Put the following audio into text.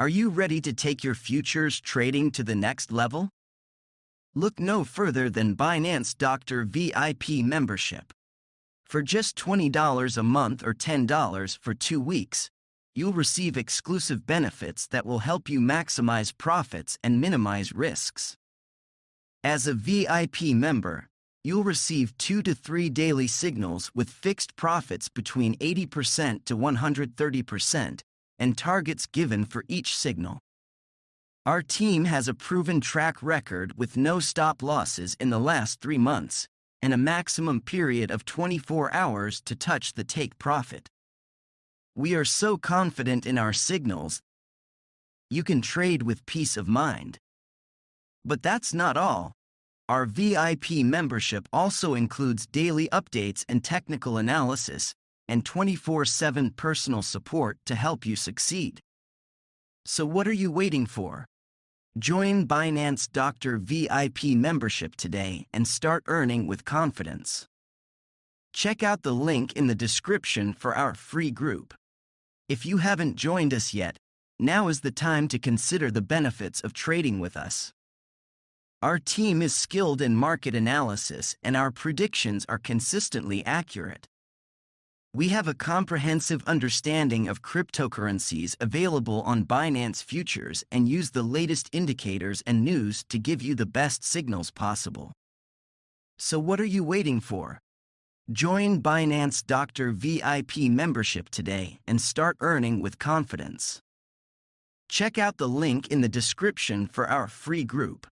Are you ready to take your futures trading to the next level? Look no further than Binance Doctor VIP membership. For just $20 a month or $10 for 2 weeks, you'll receive exclusive benefits that will help you maximize profits and minimize risks. As a VIP member, you'll receive 2 to 3 daily signals with fixed profits between 80% to 130% and targets given for each signal. Our team has a proven track record with no stop losses in the last 3 months and a maximum period of 24 hours to touch the take profit. We are so confident in our signals, you can trade with peace of mind. But that's not all. Our VIP membership also includes daily updates and technical analysis, and 24/7 personal support to help you succeed. So what are you waiting for? Join Binance Doctor VIP membership today and start earning with confidence. Check out the link in the description for our free group. If you haven't joined us yet, now is the time to consider the benefits of trading with us. Our team is skilled in market analysis and our predictions are consistently accurate. We have a comprehensive understanding of cryptocurrencies available on Binance Futures and use the latest indicators and news to give you the best signals possible. So what are you waiting for? Join Binance Doctor VIP membership today and start earning with confidence. Check out the link in the description for our free group.